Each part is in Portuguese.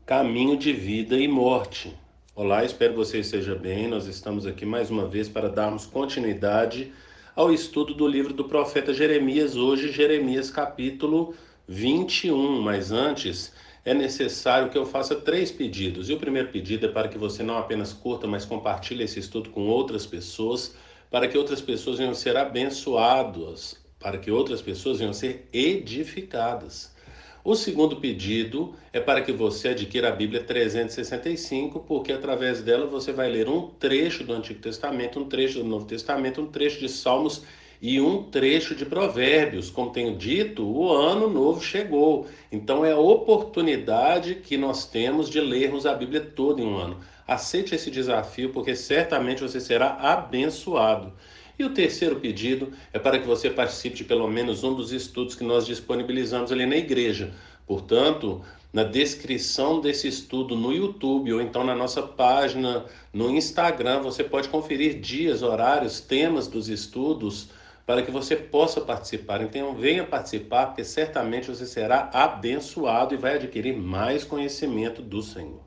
Caminho de vida e morte. Olá, espero que você esteja bem. Nós estamos aqui mais uma vez para darmos continuidade ao estudo do livro do profeta Jeremias, hoje Jeremias capítulo 21. Mas antes, é necessário que eu faça 3 pedidos. E o primeiro pedido é para que você não apenas curta, mas compartilhe esse estudo com outras pessoas, para que outras pessoas venham ser abençoadas, para que outras pessoas venham ser edificadas. O segundo pedido é para que você adquira a Bíblia 365, porque através dela você vai ler um trecho do Antigo Testamento, um trecho do Novo Testamento, um trecho de Salmos e um trecho de Provérbios. Como tenho dito, o ano novo chegou. Então é a oportunidade que nós temos de lermos a Bíblia toda em um ano. Aceite esse desafio, porque certamente você será abençoado. E o terceiro pedido é para que você participe de pelo menos um dos estudos que nós disponibilizamos ali na igreja. Portanto, na descrição desse estudo no YouTube ou então na nossa página no Instagram, você pode conferir dias, horários, temas dos estudos para que você possa participar. Então, venha participar, porque certamente você será abençoado e vai adquirir mais conhecimento do Senhor.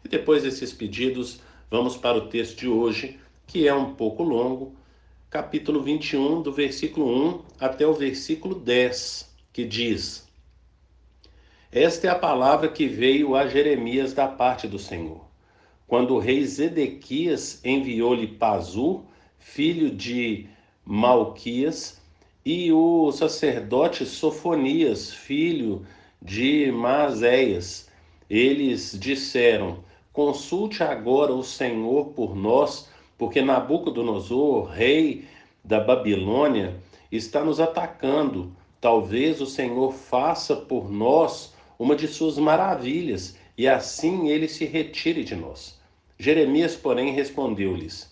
E depois desses pedidos, vamos para o texto de hoje, que é um pouco longo, capítulo 21, do versículo 1 até o versículo 10, que diz: Esta é a palavra que veio a Jeremias da parte do Senhor. Quando o rei Zedequias enviou-lhe Pazur, filho de Malquias, e o sacerdote Sofonias, filho de Maazéias, eles disseram: Consulte agora o Senhor por nós, porque Nabucodonosor, rei da Babilônia, está nos atacando. Talvez o Senhor faça por nós uma de suas maravilhas, e assim ele se retire de nós. Jeremias, porém, respondeu-lhes: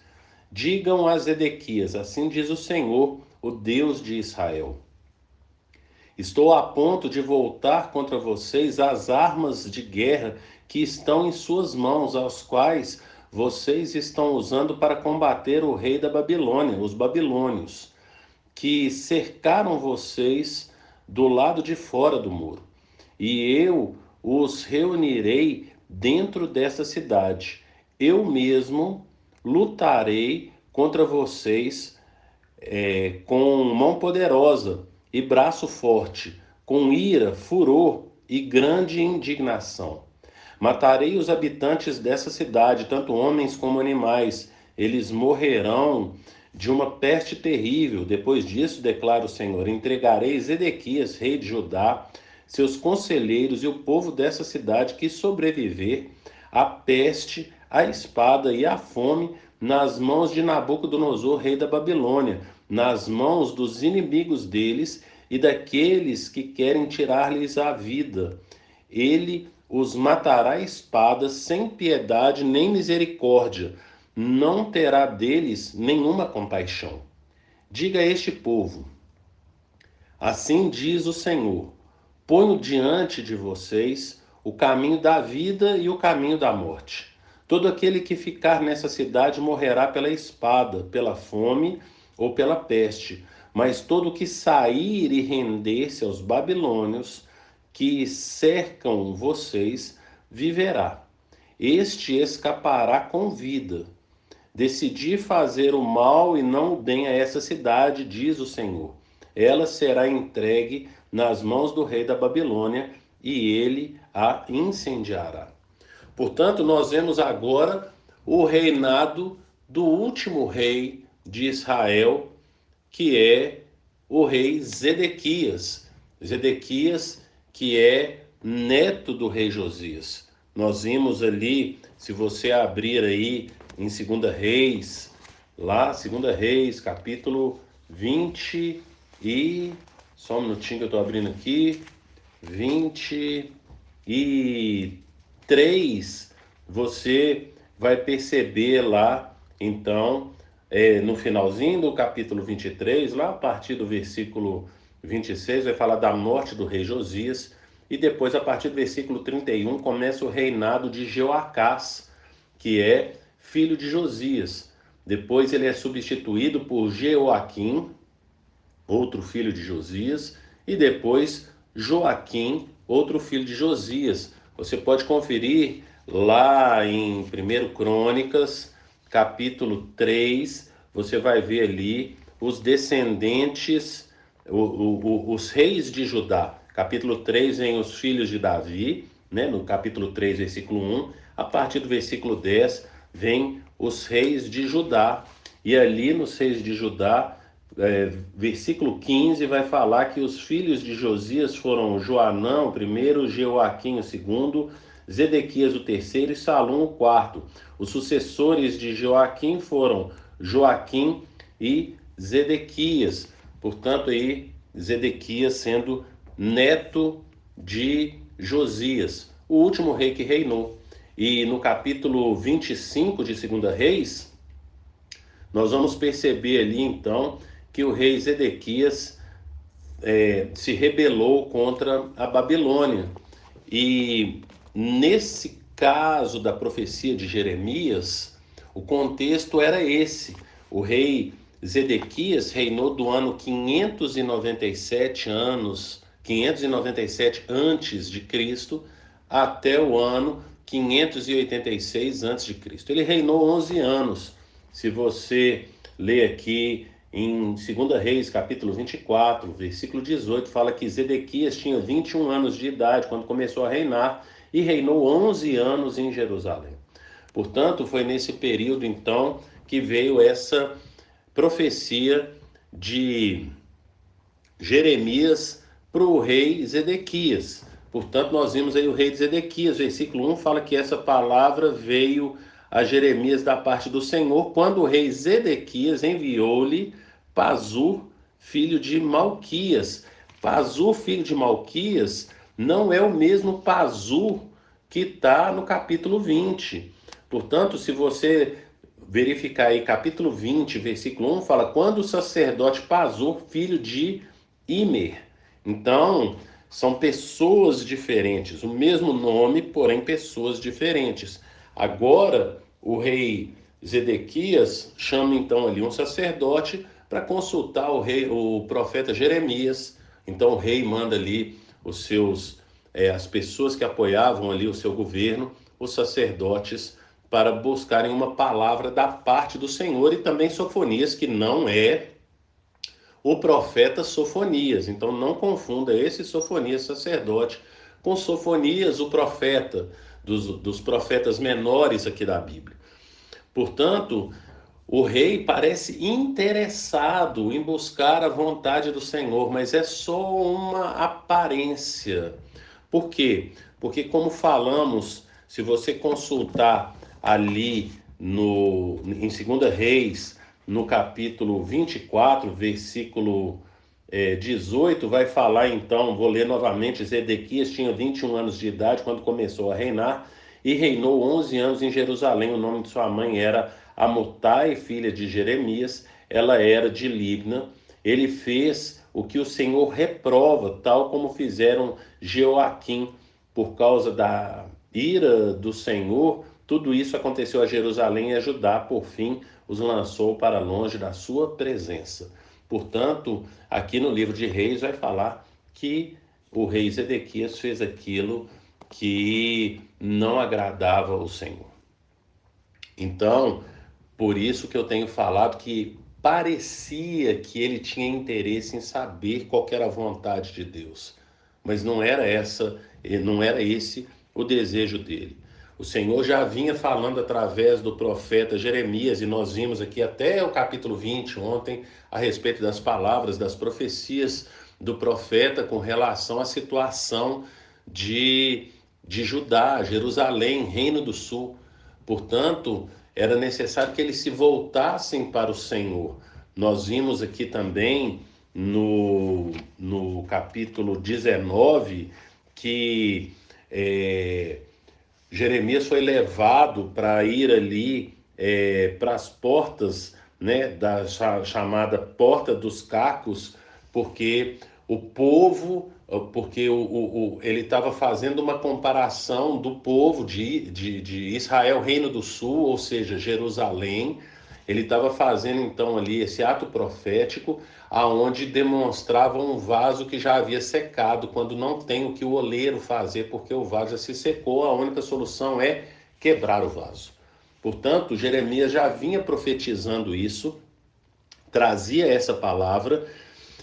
Digam a Zedequias, assim diz o Senhor, o Deus de Israel: Estou a ponto de voltar contra vocês as armas de guerra que estão em suas mãos, as quais vocês estão usando para combater o rei da Babilônia, os babilônios, que cercaram vocês do lado de fora do muro. E eu os reunirei dentro dessa cidade. Eu mesmo lutarei contra vocês com mão poderosa e braço forte, com ira, furor e grande indignação. Matarei os habitantes dessa cidade, tanto homens como animais. Eles morrerão de uma peste terrível. Depois disso, declara o Senhor, entregarei Zedequias, rei de Judá, seus conselheiros e o povo dessa cidade que sobreviver à peste, à espada e à fome nas mãos de Nabucodonosor, rei da Babilônia, nas mãos dos inimigos deles e daqueles que querem tirar-lhes a vida. Ele os matará à espada, sem piedade nem misericórdia. Não terá deles nenhuma compaixão. Diga a este povo: Assim diz o Senhor: Ponho diante de vocês o caminho da vida e o caminho da morte. Todo aquele que ficar nessa cidade morrerá pela espada, pela fome ou pela peste. Mas todo que sair e render-se aos babilônios que cercam vocês viverá. Este escapará com vida. Decidi fazer o mal e não o bem a essa cidade, diz o Senhor. Ela será entregue nas mãos do rei da Babilônia e ele a incendiará. Portanto, nós vemos agora o reinado do último rei de Israel, que é o rei Zedequias. Zedequias, que é neto do rei Josias. Nós vimos ali, se você abrir aí em 2 Reis, lá, 2 Reis, capítulo 20 e... Só um minutinho que eu estou abrindo aqui. 23, você vai perceber lá, então, no finalzinho do capítulo 23, lá a partir do versículo 26, vai falar da morte do rei Josias, e depois, a partir do versículo 31, começa o reinado de Jeoacás, que é filho de Josias. Depois ele é substituído por Jeoaquim, outro filho de Josias, e depois Joaquim, outro filho de Josias. Você pode conferir lá em 1 Crônicas, capítulo 3, você vai ver ali os descendentes, os reis de Judá. Capítulo 3 vem os filhos de Davi, né? No capítulo 3, versículo 1. A partir do versículo 10 vem os reis de Judá. E ali nos reis de Judá, versículo 15 vai falar que os filhos de Josias foram Joanã o primeiro, Jeoaquim o segundo, Zedequias o terceiro e Salum o quarto. Os sucessores de Joaquim foram Joaquim e Zedequias. Portanto, aí Zedequias sendo neto de Josias, o último rei que reinou. E no capítulo 25 de 2 Reis, nós vamos perceber ali então que o rei Zedequias se rebelou contra a Babilônia. E nesse caso da profecia de Jeremias, o contexto era esse. O rei Zedequias reinou do ano 597 antes de Cristo até o ano 586 antes de Cristo. Ele reinou 11 anos. Se você ler aqui em 2 Reis, capítulo 24, versículo 18, fala que Zedequias tinha 21 anos de idade quando começou a reinar e reinou 11 anos em Jerusalém. Portanto, foi nesse período, então, que veio essa profecia de Jeremias para o rei Zedequias. Portanto, nós vimos aí o rei de Zedequias. Versículo 1 fala que essa palavra veio a Jeremias da parte do Senhor, quando o rei Zedequias enviou-lhe Pazur, filho de Malquias. Pazur, filho de Malquias, não é o mesmo Pazur que está no capítulo 20. Portanto, se você verificar aí capítulo 20, versículo 1, fala quando o sacerdote Pazur, filho de Imer. Então, são pessoas diferentes, o mesmo nome, porém pessoas diferentes. Agora, o rei Zedequias chama então ali um sacerdote para consultar o profeta Jeremias. Então o rei manda ali as pessoas que apoiavam ali o seu governo, os sacerdotes, para buscarem uma palavra da parte do Senhor, e também Sofonias, que não é o profeta Sofonias. Então não confunda esse Sofonias sacerdote com Sofonias, o profeta, dos profetas menores aqui da Bíblia. Portanto, o rei parece interessado em buscar a vontade do Senhor, mas é só uma aparência. Por quê? Porque, como falamos, se você consultar ali em 2 Reis, no capítulo 24, versículo 18, vai falar então, vou ler novamente, Zedequias tinha 21 anos de idade quando começou a reinar e reinou 11 anos em Jerusalém. O nome de sua mãe era Amutai, filha de Jeremias, ela era de Libna. Ele fez o que o Senhor reprova, tal como fizeram Jeoaquim, por causa da ira do Senhor. Tudo isso aconteceu a Jerusalém e a Judá, por fim, os lançou para longe da sua presença. Portanto, aqui no livro de Reis vai falar que o rei Zedequias fez aquilo que não agradava ao Senhor. Então, por isso que eu tenho falado que parecia que ele tinha interesse em saber qual era a vontade de Deus, mas não era esse o desejo dele. O Senhor já vinha falando através do profeta Jeremias, e nós vimos aqui até o capítulo 20 ontem, a respeito das palavras, das profecias do profeta com relação à situação de Judá, Jerusalém, Reino do Sul. Portanto, era necessário que eles se voltassem para o Senhor. Nós vimos aqui também no capítulo 19 que Jeremias foi levado para ir ali para as portas, né, da chamada Porta dos Cacos, porque o povo, porque ele estava fazendo uma comparação do povo de Israel, Reino do Sul, ou seja, Jerusalém, Ele estava fazendo então ali esse ato profético, aonde demonstrava um vaso que já havia secado, quando não tem o que o oleiro fazer, porque o vaso já se secou, a única solução é quebrar o vaso. Portanto, Jeremias já vinha profetizando isso, trazia essa palavra,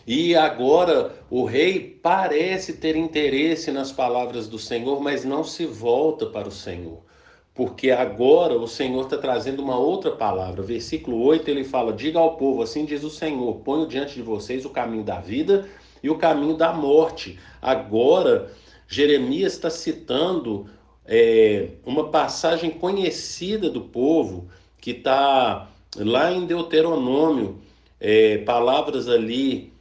e agora o rei parece ter interesse nas palavras do Senhor, mas não se volta para o Senhor. Porque agora o Senhor está trazendo uma outra palavra. Versículo 8 ele fala: diga ao povo, assim diz o Senhor, ponho diante de vocês o caminho da vida e o caminho da morte. Agora, Jeremias está citando uma passagem conhecida do povo, que está lá em Deuteronômio, palavras ali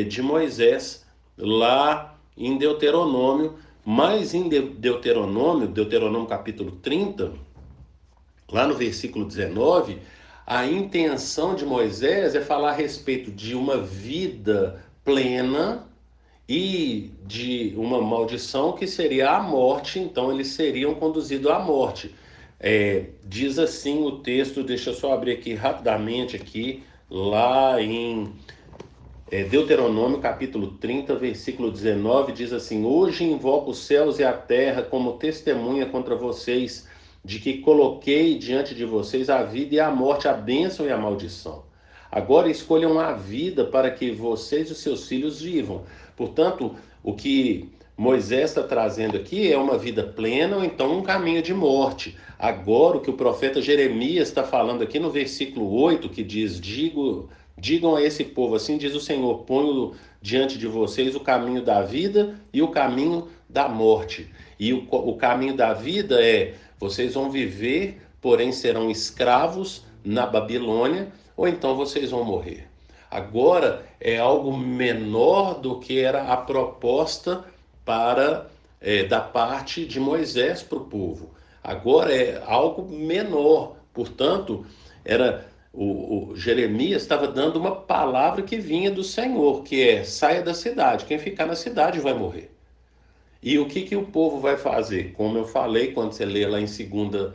de Moisés, lá em Deuteronômio, mas em Deuteronômio capítulo 30, lá no versículo 19, a intenção de Moisés é falar a respeito de uma vida plena e de uma maldição que seria a morte, então eles seriam conduzidos à morte. Diz assim o texto, deixa eu só abrir aqui rapidamente aqui, lá em Deuteronômio capítulo 30, versículo 19, diz assim: hoje invoco os céus e a terra como testemunha contra vocês, de que coloquei diante de vocês a vida e a morte, a bênção e a maldição. Agora escolham a vida para que vocês e os seus filhos vivam. Portanto, o que Moisés está trazendo aqui é uma vida plena ou então um caminho de morte. Agora, o que o profeta Jeremias está falando aqui no versículo 8, que diz: digam a esse povo, assim diz o Senhor, ponho diante de vocês o caminho da vida e o caminho da morte. E o caminho da vida é: vocês vão viver, porém serão escravos na Babilônia, ou então vocês vão morrer. Agora é algo menor do que era a proposta da parte de Moisés para o povo. Agora é algo menor. Portanto, era o Jeremias estava dando uma palavra que vinha do Senhor, que é: saia da cidade, quem ficar na cidade vai morrer. E o que o povo vai fazer? Como eu falei, quando você lê lá em segunda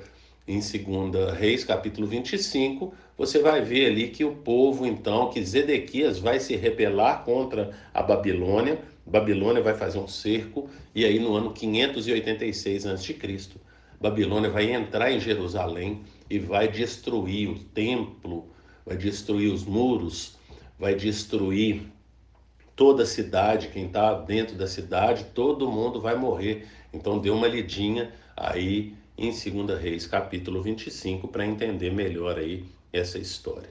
Reis, capítulo 25, você vai ver ali que o povo, então, que Zedequias vai se rebelar contra a Babilônia. Babilônia vai fazer um cerco, e aí no ano 586 a.C., Babilônia vai entrar em Jerusalém e vai destruir o templo, vai destruir os muros, vai destruir toda a cidade, quem está dentro da cidade, todo mundo vai morrer. Então dê uma lidinha aí em 2 Reis, capítulo 25, para entender melhor aí essa história.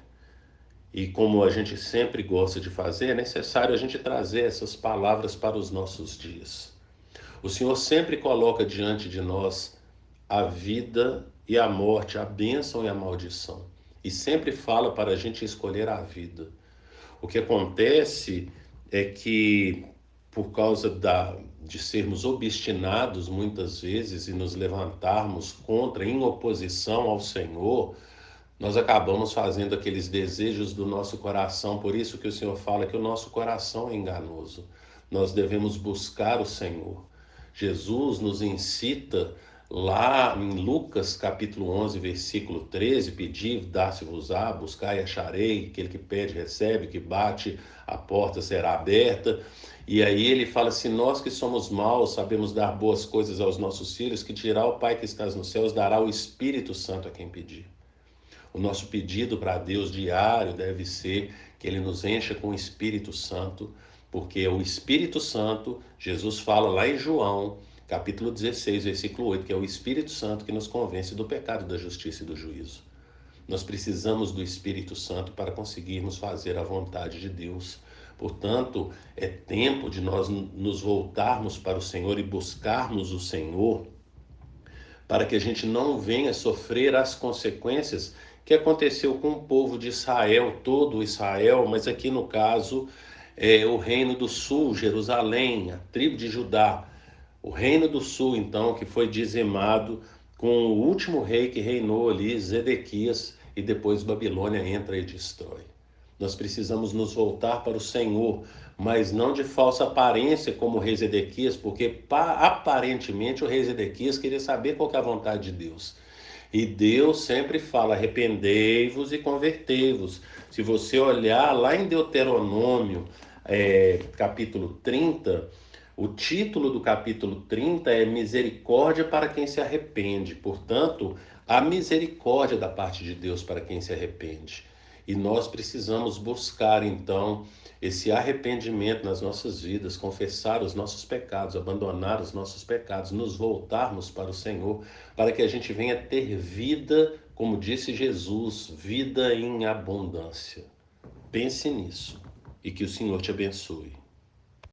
E como a gente sempre gosta de fazer, é necessário a gente trazer essas palavras para os nossos dias. O Senhor sempre coloca diante de nós a vida e a morte, a bênção e a maldição. E sempre fala para a gente escolher a vida. O que acontece é que, por causa de sermos obstinados muitas vezes e nos levantarmos contra, em oposição ao Senhor, nós acabamos fazendo aqueles desejos do nosso coração. Por isso que o Senhor fala que o nosso coração é enganoso. Nós devemos buscar o Senhor. Jesus nos incita lá em Lucas capítulo 11, versículo 13, pedi, dar-se-vos-á, buscai e acharei, aquele que pede recebe, que bate, a porta será aberta. E aí ele fala: se nós que somos maus sabemos dar boas coisas aos nossos filhos, que dirá o Pai que estás nos céus, dará o Espírito Santo a quem pedir. O nosso pedido para Deus diário deve ser que Ele nos encha com o Espírito Santo, porque o Espírito Santo, Jesus fala lá em João, capítulo 16, versículo 8, que é o Espírito Santo que nos convence do pecado, da justiça e do juízo. Nós precisamos do Espírito Santo para conseguirmos fazer a vontade de Deus. Portanto, é tempo de nós nos voltarmos para o Senhor e buscarmos o Senhor, para que a gente não venha sofrer as consequências que aconteceu com o povo de Israel, todo Israel, mas aqui no caso o reino do sul, Jerusalém, a tribo de Judá. O reino do sul, então, que foi dizimado com o último rei que reinou ali, Zedequias, e depois Babilônia entra e destrói. Nós precisamos nos voltar para o Senhor, mas não de falsa aparência como o rei Zedequias, porque aparentemente o rei Zedequias queria saber qual que é a vontade de Deus. E Deus sempre fala: arrependei-vos e convertei-vos. Se você olhar lá em Deuteronômio, capítulo 30, o título do capítulo 30 é Misericórdia para quem se arrepende. Portanto, há misericórdia da parte de Deus para quem se arrepende. E nós precisamos buscar, então, esse arrependimento nas nossas vidas, confessar os nossos pecados, abandonar os nossos pecados, nos voltarmos para o Senhor, para que a gente venha ter vida, como disse Jesus, vida em abundância. Pense nisso e que o Senhor te abençoe.